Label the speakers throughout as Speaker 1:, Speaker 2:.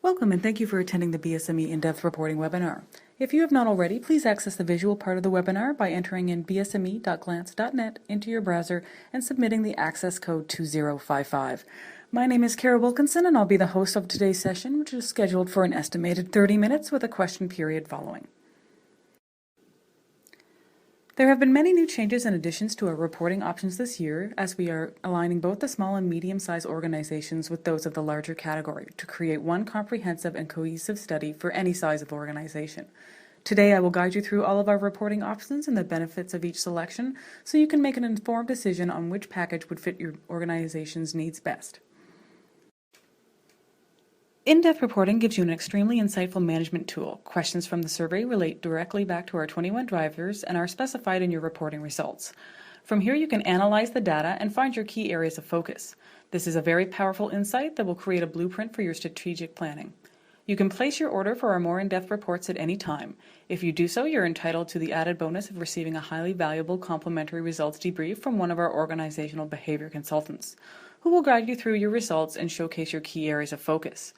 Speaker 1: Welcome and thank you for attending the BSME In-Depth Reporting webinar. If you have not already, please access the visual part of the webinar by entering in bsme.glance.net into your browser and submitting the access code 2055. My name is Kara Wilkinson and I'll be the host of today's session, which is scheduled for an estimated 30 minutes with a question period following. There have been many new changes and additions to our reporting options this year, as we are aligning both the small and medium-sized organizations with those of the larger category to create one comprehensive and cohesive study for any size of organization. Today I will guide you through all of our reporting options and the benefits of each selection so you can make an informed decision on which package would fit your organization's needs best. In-depth reporting gives you an extremely insightful management tool. Questions from the survey relate directly back to our 21 drivers and are specified in your reporting results. From here you can analyze the data and find your key areas of focus. This is a very powerful insight that will create a blueprint for your strategic planning. You can place your order for our more in-depth reports at any time. If you do so, you're entitled to the added bonus of receiving a highly valuable complimentary results debrief from one of our organizational behavior consultants, who will guide you through your results and showcase your key areas of focus.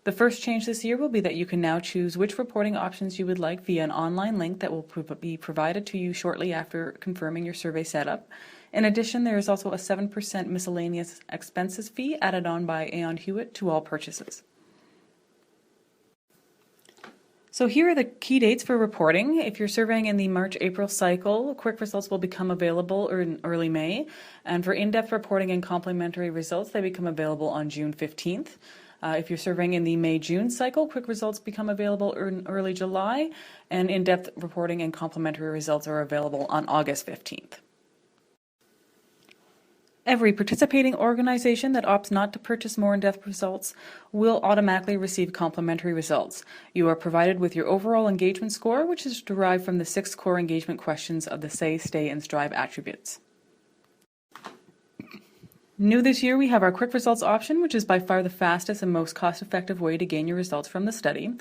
Speaker 1: The first change this year will be that you can now choose which reporting options you would like via an online link that will be provided to you shortly after confirming your survey setup. In addition, there is also a 7% miscellaneous expenses fee added on by Aon Hewitt to all purchases. So here are the key dates for reporting. If you're surveying in the March-April cycle, quick results will become available in early May. And for in-depth reporting and complementary results, they become available on June 15th. If you're surveying in the May-June cycle, quick results become available in early July, and in-depth reporting and complementary results are available on August 15th. Every participating organization that opts not to purchase more in-depth results will automatically receive complementary results. You are provided with your overall engagement score, which is derived from the 6 core engagement questions of the Say, Stay, and Strive attributes. New this year, we have our quick results option, which is by far the fastest and most cost-effective way to gain your results from the study.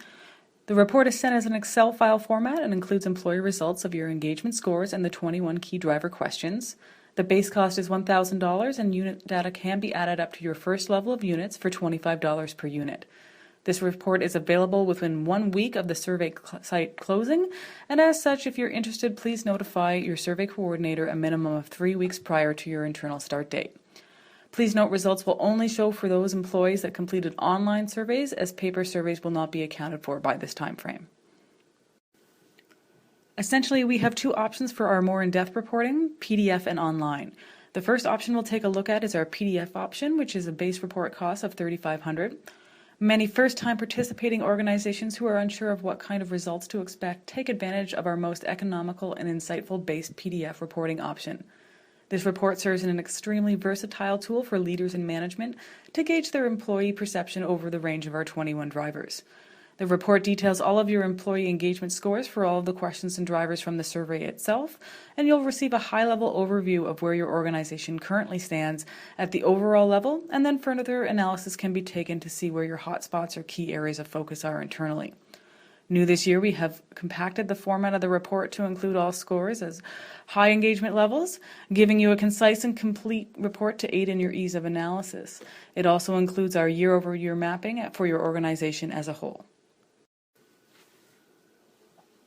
Speaker 1: The report is sent as an Excel file format and includes employee results of your engagement scores and the 21 key driver questions. The base cost is $1,000 and unit data can be added up to your first level of units for $25 per unit. This report is available within 1 week of the survey site closing, and as such, if you're interested, please notify your survey coordinator a minimum of 3 weeks prior to your internal start date. Please note results will only show for those employees that completed online surveys, as paper surveys will not be accounted for by this time frame. Essentially, we have 2 options for our more in-depth reporting, PDF and online. The first option we'll take a look at is our PDF option, which is a base report cost of $3,500. Many first-time participating organizations who are unsure of what kind of results to expect take advantage of our most economical and insightful base PDF reporting option. This report serves as an extremely versatile tool for leaders in management to gauge their employee perception over the range of our 21 drivers. The report details all of your employee engagement scores for all of the questions and drivers from the survey itself, and you'll receive a high-level overview of where your organization currently stands at the overall level, and then further analysis can be taken to see where your hotspots or key areas of focus are internally. New this year, we have compacted the format of the report to include all scores as high engagement levels, giving you a concise and complete report to aid in your ease of analysis. It also includes our year-over-year mapping for your organization as a whole.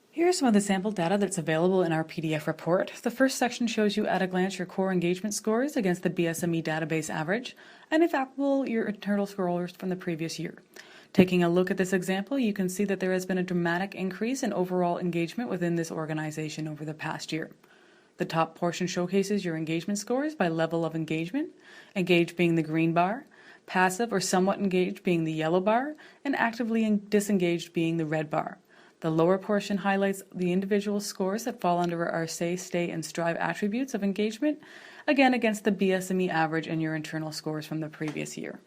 Speaker 1: Here are some of the sample data that's available in our PDF report. The first section shows you at a glance your core engagement scores against the BSME database average, and if applicable, your internal scores from the previous year. Taking a look at this example, you can see that there has been a dramatic increase in overall engagement within this organization over the past year. The top portion showcases your engagement scores by level of engagement, engaged being the green bar, passive or somewhat engaged being the yellow bar, and actively disengaged being the red bar. The lower portion highlights the individual scores that fall under our Say, Stay, and Strive attributes of engagement, again against the BSME average and your internal scores from the previous year.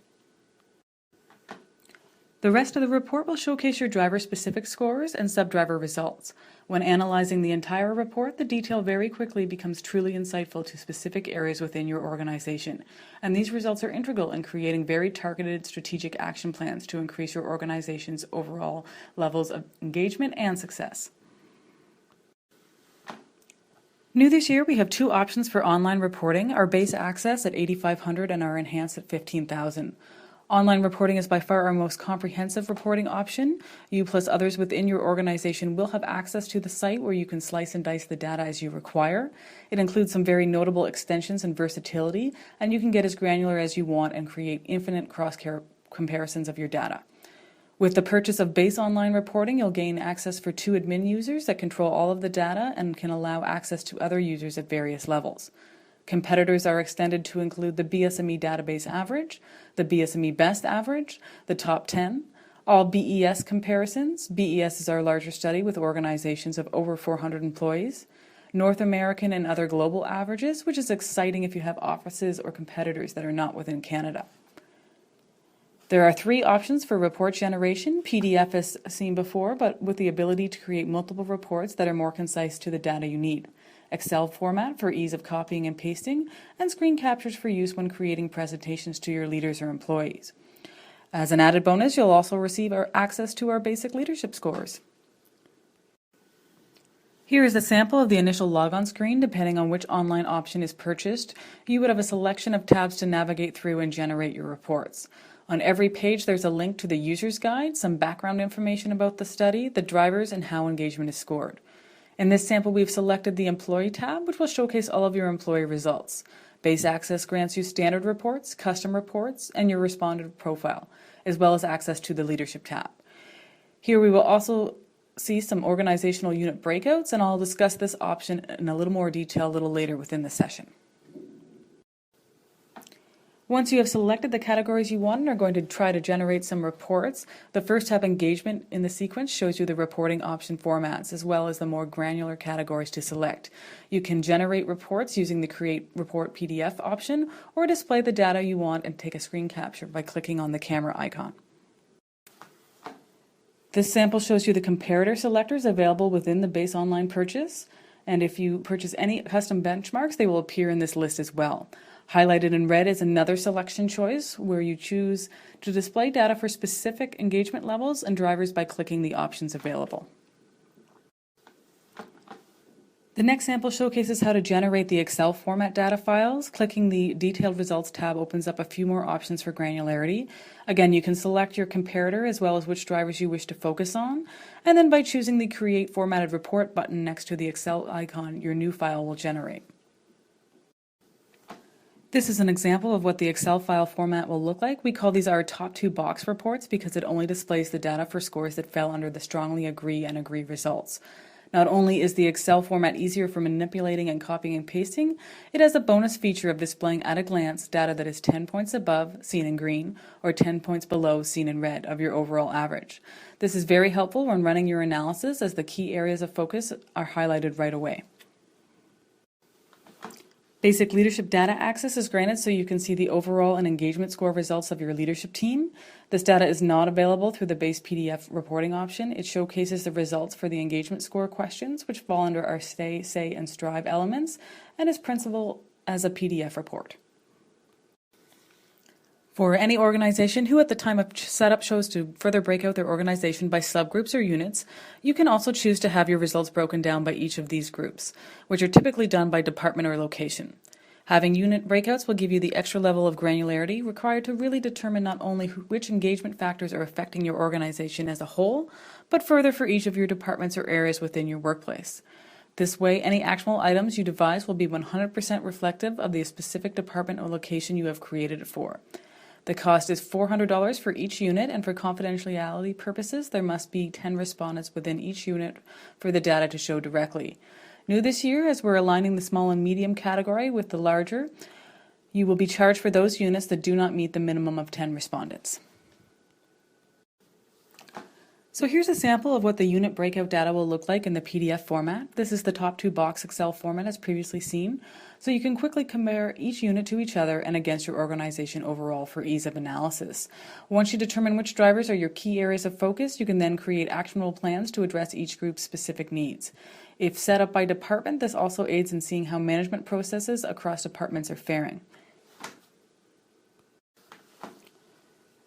Speaker 1: The rest of the report will showcase your driver-specific scores and sub-driver results. When analyzing the entire report, the detail very quickly becomes truly insightful to specific areas within your organization, and these results are integral in creating very targeted strategic action plans to increase your organization's overall levels of engagement and success. New this year, we have 2 options for online reporting, our base access at $8,500 and our enhanced at $15,000. Online reporting is by far our most comprehensive reporting option. You plus others within your organization will have access to the site where you can slice and dice the data as you require. It includes some very notable extensions and versatility, and you can get as granular as you want and create infinite cross-comparisons of your data. With the purchase of base online reporting, you'll gain access for 2 admin users that control all of the data and can allow access to other users at various levels. Competitors are extended to include the BSME database average, the BSME best average, the top 10, all BES comparisons. BES is our larger study with organizations of over 400 employees, North American and other global averages, which is exciting if you have offices or competitors that are not within Canada. There are 3 options for report generation. PDF as seen before, but with the ability to create multiple reports that are more concise to the data you need. Excel format for ease of copying and pasting, and screen captures for use when creating presentations to your leaders or employees. As an added bonus, you'll also receive access to our basic leadership scores. Here is a sample of the initial logon screen. Depending on which online option is purchased, you would have a selection of tabs to navigate through and generate your reports. On every page, there's a link to the user's guide, some background information about the study, the drivers, and how engagement is scored. In this sample, we've selected the Employee tab, which will showcase all of your employee results. Base Access grants you standard reports, custom reports, and your respondent profile, as well as access to the Leadership tab. Here we will also see some organizational unit breakouts, and I'll discuss this option in a little more detail a little later within the session. Once you have selected the categories you want and are going to try to generate some reports, the first tab, Engagement in the sequence, shows you the reporting option formats as well as the more granular categories to select. You can generate reports using the Create Report PDF option or display the data you want and take a screen capture by clicking on the camera icon. This sample shows you the comparator selectors available within the base online purchase, and if you purchase any custom benchmarks, they will appear in this list as well. Highlighted in red is another selection choice where you choose to display data for specific engagement levels and drivers by clicking the options available. The next sample showcases how to generate the Excel format data files. Clicking the Detailed Results tab opens up a few more options for granularity. Again, you can select your comparator as well as which drivers you wish to focus on, and then by choosing the Create Formatted Report button next to the Excel icon, your new file will generate. This is an example of what the Excel file format will look like. We call these our top 2 box reports because it only displays the data for scores that fell under the strongly agree and agree results. Not only is the Excel format easier for manipulating and copying and pasting, it has a bonus feature of displaying at a glance data that is 10 points above, seen in green, or 10 points below, seen in red, of your overall average. This is very helpful when running your analysis as the key areas of focus are highlighted right away. Basic leadership data access is granted so you can see the overall and engagement score results of your leadership team. This data is not available through the base PDF reporting option. It showcases the results for the engagement score questions, which fall under our Stay, Say, and Strive elements, and is printable as a PDF report. For any organization who at the time of setup chose to further break out their organization by subgroups or units, you can also choose to have your results broken down by each of these groups, which are typically done by department or location. Having unit breakouts will give you the extra level of granularity required to really determine not only which engagement factors are affecting your organization as a whole, but further for each of your departments or areas within your workplace. This way, any actionable items you devise will be 100% reflective of the specific department or location you have created it for. The cost is $400 for each unit, and for confidentiality purposes, there must be 10 respondents within each unit for the data to show directly. New this year, as we're aligning the small and medium category with the larger, you will be charged for those units that do not meet the minimum of 10 respondents. So here's a sample of what the unit breakout data will look like in the PDF format. This is the top 2 box Excel format as previously seen, so you can quickly compare each unit to each other and against your organization overall for ease of analysis. Once you determine which drivers are your key areas of focus, you can then create actionable plans to address each group's specific needs. If set up by department, this also aids in seeing how management processes across departments are faring.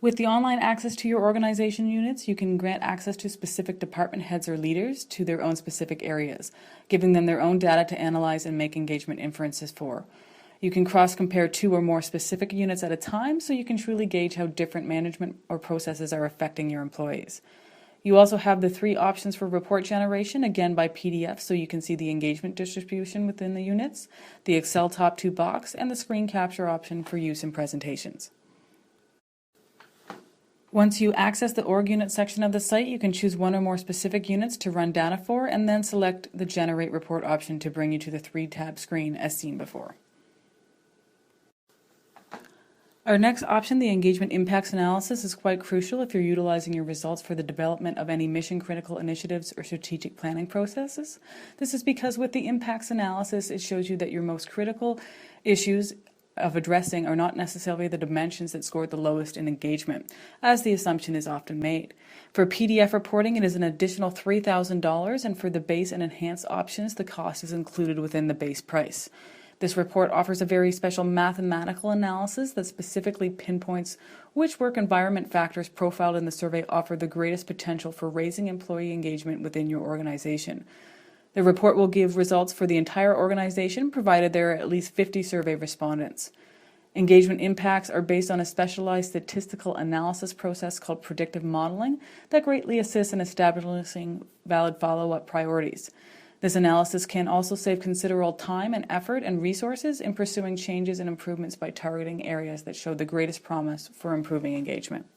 Speaker 1: With the online access to your organization units, you can grant access to specific department heads or leaders to their own specific areas, giving them their own data to analyze and make engagement inferences for. You can cross-compare 2 or more specific units at a time so you can truly gauge how different management or processes are affecting your employees. You also have the 3 options for report generation, again by PDF, so you can see the engagement distribution within the units, the Excel top 2 box, and the screen capture option for use in presentations. Once you access the org unit section of the site, you can choose 1 or more specific units to run data for, and then select the Generate Report option to bring you to the 3-tab screen as seen before. Our next option, the Engagement Impacts Analysis, is quite crucial if you're utilizing your results for the development of any mission-critical initiatives or strategic planning processes. This is because with the Impacts Analysis, it shows you that your most critical issues of addressing are not necessarily the dimensions that scored the lowest in engagement, as the assumption is often made. For PDF reporting, it is an additional $3,000, and for the base and enhanced options, the cost is included within the base price. This report offers a very special mathematical analysis that specifically pinpoints which work environment factors profiled in the survey offer the greatest potential for raising employee engagement within your organization. The report will give results for the entire organization, provided there are at least 50 survey respondents. Engagement impacts are based on a specialized statistical analysis process called predictive modeling that greatly assists in establishing valid follow-up priorities. This analysis can also save considerable time and effort and resources in pursuing changes and improvements by targeting areas that show the greatest promise for improving engagement.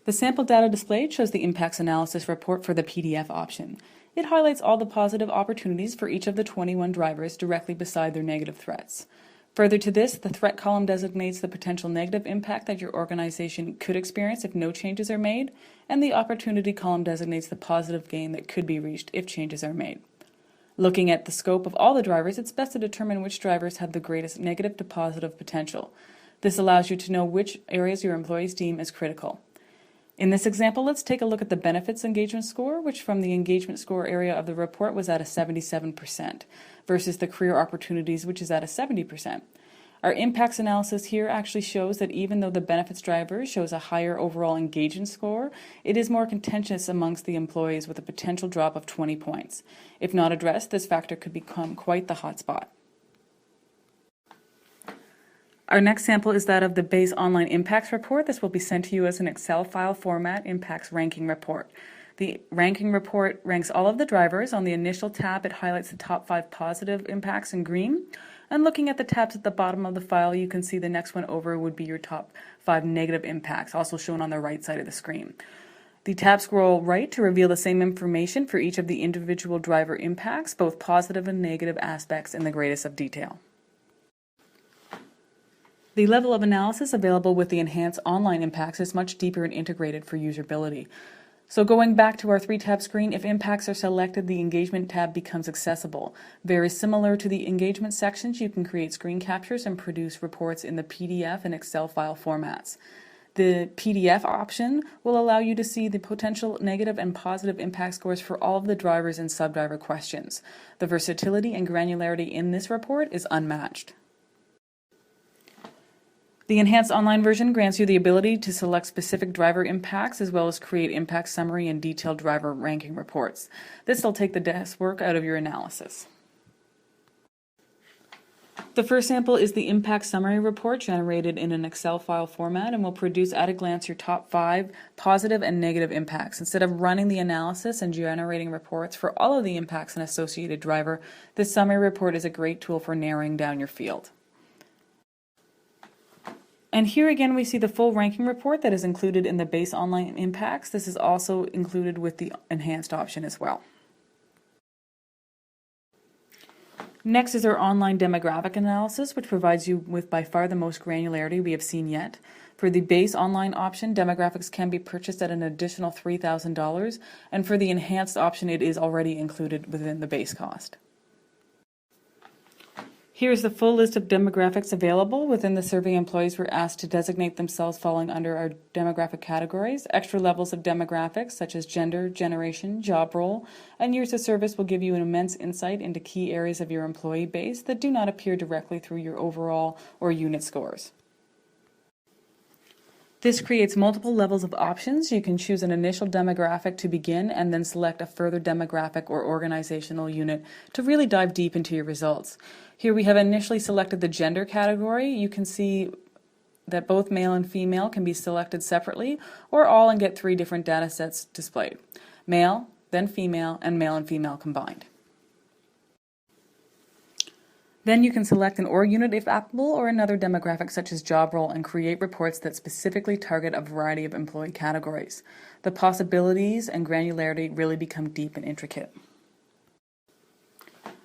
Speaker 1: The sample data displayed shows the impacts analysis report for the PDF option. It highlights all the positive opportunities for each of the 21 drivers directly beside their negative threats. Further to this, the threat column designates the potential negative impact that your organization could experience if no changes are made, and the opportunity column designates the positive gain that could be reached if changes are made. Looking at the scope of all the drivers, it's best to determine which drivers have the greatest negative to positive potential. This allows you to know which areas your employees deem as critical. In this example, let's take a look at the benefits engagement score, which from the engagement score area of the report was at a 77%, versus the career opportunities, which is at a 70%. Our impacts analysis here actually shows that even though the benefits driver shows a higher overall engagement score, it is more contentious amongst the employees with a potential drop of 20 points. If not addressed, this factor could become quite the hotspot. Our next sample is that of the base online impacts report. This will be sent to you as an Excel file format impacts ranking report. The ranking report ranks all of the drivers. On the initial tab, it highlights the top 5 positive impacts in green. And looking at the tabs at the bottom of the file, you can see the next one over would be your top 5 negative impacts, also shown on the right side of the screen. The tab scroll right to reveal the same information for each of the individual driver impacts, both positive and negative aspects in the greatest of detail. The level of analysis available with the enhanced online impacts is much deeper and integrated for usability. So going back to our 3-tab screen, if impacts are selected, the engagement tab becomes accessible. Very similar to the engagement sections, you can create screen captures and produce reports in the PDF and Excel file formats. The PDF option will allow you to see the potential negative and positive impact scores for all of the drivers and subdriver questions. The versatility and granularity in this report is unmatched. The enhanced online version grants you the ability to select specific driver impacts as well as create impact summary and detailed driver ranking reports. This will take the desk work out of your analysis. The first sample is the impact summary report generated in an Excel file format and will produce at a glance your top 5 positive and negative impacts. Instead of running the analysis and generating reports for all of the impacts and associated driver, this summary report is a great tool for narrowing down your field. And here again we see the full ranking report that is included in the base online impacts. This is also included with the enhanced option as well. Next is our online demographic analysis, which provides you with by far the most granularity we have seen yet. For the base online option, demographics can be purchased at an additional $3,000, and for the enhanced option, it is already included within the base cost. Here's the full list of demographics available. Within the survey, employees were asked to designate themselves falling under our demographic categories. Extra levels of demographics such as gender, generation, job role, and years of service will give you an immense insight into key areas of your employee base that do not appear directly through your overall or unit scores. This creates multiple levels of options. You can choose an initial demographic to begin and then select a further demographic or organizational unit to really dive deep into your results. Here we have initially selected the gender category. You can see that both male and female can be selected separately or all and get 3 different data sets displayed. Male, then female, and male and female combined. Then you can select an org unit if applicable or another demographic such as job role and create reports that specifically target a variety of employee categories. The possibilities and granularity really become deep and intricate.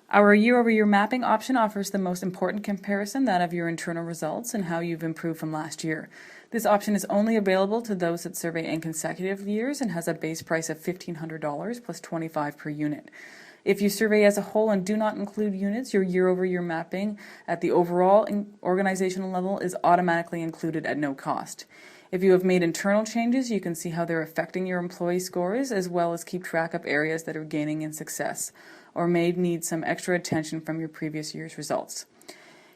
Speaker 1: Our year-over-year mapping option offers the most important comparison, that of your internal results and how you've improved from last year. This option is only available to those that survey in consecutive years and has a base price of $1,500 plus $25 per unit. If you survey as a whole and do not include units, your year-over-year mapping at the overall organizational level is automatically included at no cost. If you have made internal changes, you can see how they're affecting your employee scores, as well as keep track of areas that are gaining in success or may need some extra attention from your previous year's results.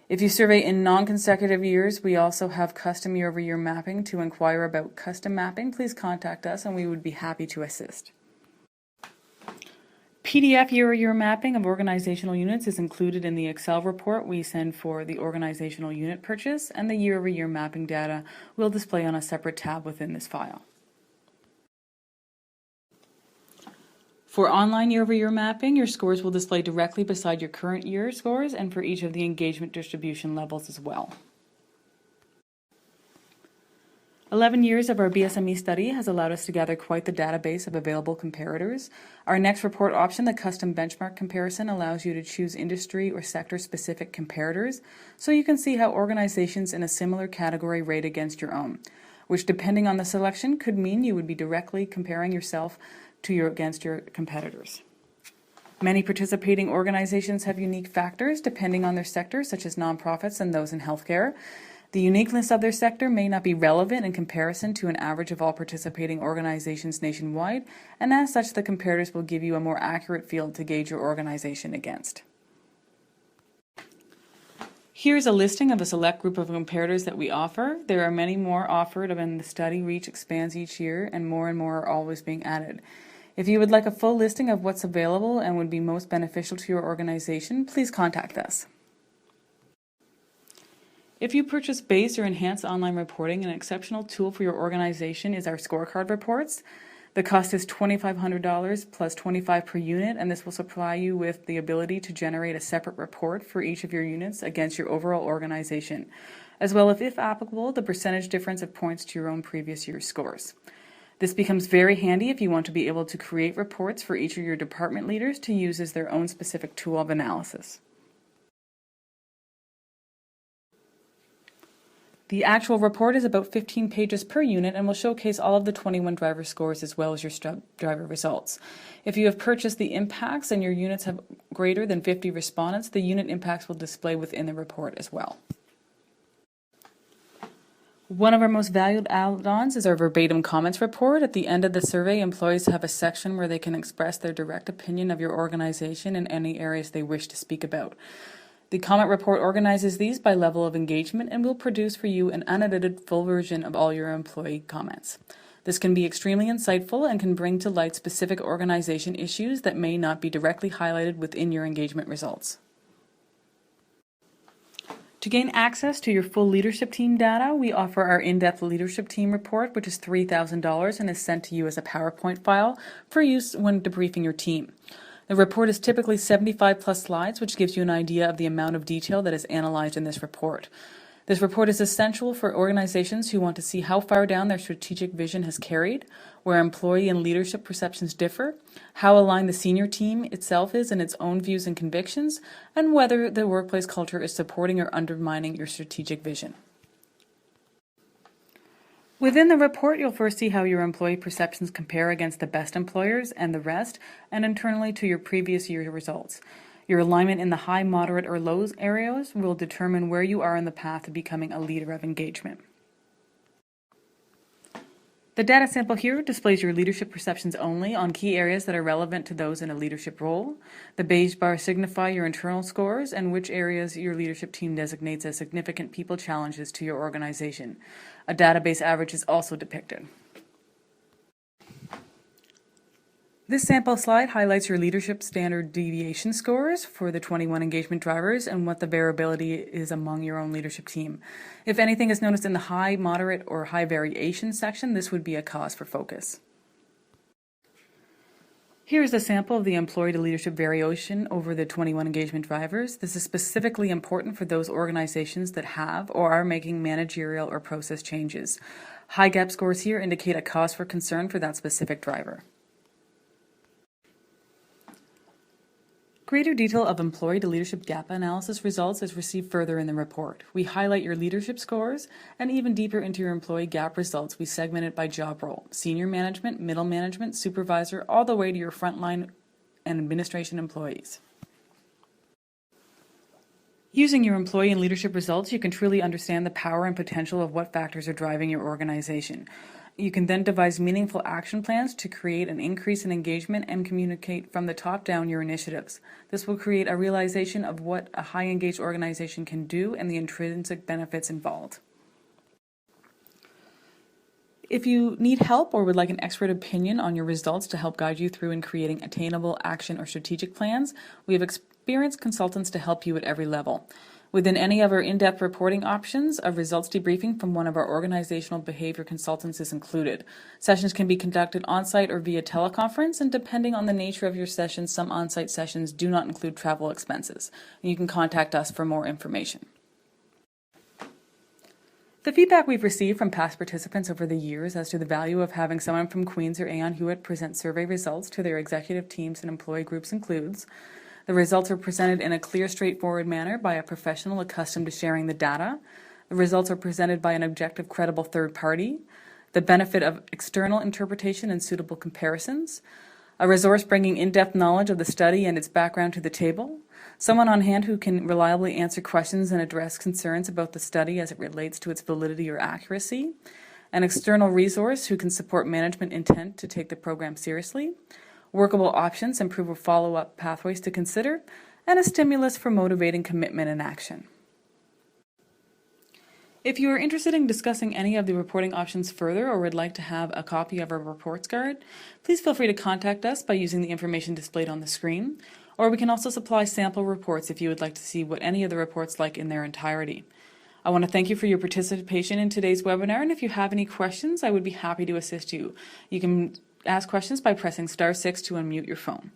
Speaker 1: If you survey in non-consecutive years, we also have custom year-over-year mapping. To inquire about custom mapping, please contact us and we would be happy to assist. PDF year-over-year mapping of organizational units is included in the Excel report we send for the organizational unit purchase, and the year-over-year mapping data will display on a separate tab within this file. For online year-over-year mapping, your scores will display directly beside your current year scores and for each of the engagement distribution levels as well. 11 years of our BSME study has allowed us to gather quite the database of available comparators. Our next report option, the custom benchmark comparison, allows you to choose industry or sector-specific comparators so you can see how organizations in a similar category rate against your own, which, depending on the selection, could mean you would be directly comparing yourself against your competitors. Many participating organizations have unique factors depending on their sector, such as nonprofits and those in healthcare. The uniqueness of their sector may not be relevant in comparison to an average of all participating organizations nationwide, and as such, the comparators will give you a more accurate field to gauge your organization against. Here's a listing of a select group of comparators that we offer. There are many more offered, and the study reach expands each year, and more are always being added. If you would like a full listing of what's available and would be most beneficial to your organization, please contact us. If you purchase base or enhanced online reporting, an exceptional tool for your organization is our scorecard reports. The cost is $2,500 plus $25 per unit, and this will supply you with the ability to generate a separate report for each of your units against your overall organization, as well as, if applicable, the percentage difference of points to your own previous year's scores. This becomes very handy if you want to be able to create reports for each of your department leaders to use as their own specific tool of analysis. The actual report is about 15 pages per unit and will showcase all of the 21 driver scores as well as your driver results. If you have purchased the impacts and your units have greater than 50 respondents, the unit impacts will display within the report as well. One of our most valued add-ons is our verbatim comments report. At the end of the survey, employees have a section where they can express their direct opinion of your organization in any areas they wish to speak about. The comment report organizes these by level of engagement and will produce for you an unedited full version of all your employee comments. This can be extremely insightful and can bring to light specific organization issues that may not be directly highlighted within your engagement results. To gain access to your full leadership team data, we offer our in-depth leadership team report, which is $3,000 and is sent to you as a PowerPoint file for use when debriefing your team. The report is typically 75 plus slides, which gives you an idea of the amount of detail that is analyzed in this report. This report is essential for organizations who want to see how far down their strategic vision has carried, where employee and leadership perceptions differ, how aligned the senior team itself is in its own views and convictions, and whether the workplace culture is supporting or undermining your strategic vision. Within the report, you'll first see how your employee perceptions compare against the best employers and the rest, and internally to your previous year's results. Your alignment in the high, moderate, or low areas will determine where you are in the path to becoming a leader of engagement. The data sample here displays your leadership perceptions only on key areas that are relevant to those in a leadership role. The beige bars signify your internal scores and which areas your leadership team designates as significant people challenges to your organization. A database average is also depicted. This sample slide highlights your leadership standard deviation scores for the 21 engagement drivers and what the variability is among your own leadership team. If anything is noticed in the high, moderate, or high variation section, this would be a cause for focus. Here is a sample of the employee to leadership variation over the 21 engagement drivers. This is specifically important for those organizations that have or are making managerial or process changes. High gap scores here indicate a cause for concern for that specific driver. Greater detail of employee to leadership gap analysis results is received further in the report. We highlight your leadership scores, and even deeper into your employee gap results, we segment it by job role: senior management, middle management, supervisor, all the way to your frontline and administration employees. Using your employee and leadership results, you can truly understand the power and potential of what factors are driving your organization. You can then devise meaningful action plans to create an increase in engagement and communicate from the top down your initiatives. This will create a realization of what a high engaged organization can do and the intrinsic benefits involved. If you need help or would like an expert opinion on your results to help guide you through in creating attainable action or strategic plans, we have experienced consultants to help you at every level. Within any of our in-depth reporting options, a results debriefing from one of our organizational behavior consultants is included. Sessions can be conducted on-site or via teleconference, and depending on the nature of your session, some on-site sessions do not include travel expenses. You can contact us for more information. The feedback we've received from past participants over the years as to the value of having someone from Queen's or Aon Hewitt present survey results to their executive teams and employee groups includes: the results are presented in a clear, straightforward manner by a professional accustomed to sharing the data. The results are presented by an objective, credible third party. The benefit of external interpretation and suitable comparisons. A resource bringing in-depth knowledge of the study and its background to the table. Someone on hand who can reliably answer questions and address concerns about the study as it relates to its validity or accuracy. An external resource who can support management intent to take the program seriously. Workable options and prove follow-up pathways to consider, and a stimulus for motivating commitment and action. If you are interested in discussing any of the reporting options further or would like to have a copy of our reports guide, please feel free to contact us by using the information displayed on the screen, or we can also supply sample reports if you would like to see what any of the reports like in their entirety. I want to thank you for your participation in today's webinar, and if you have any questions, I would be happy to assist you. You can ask questions by pressing *6 to unmute your phone.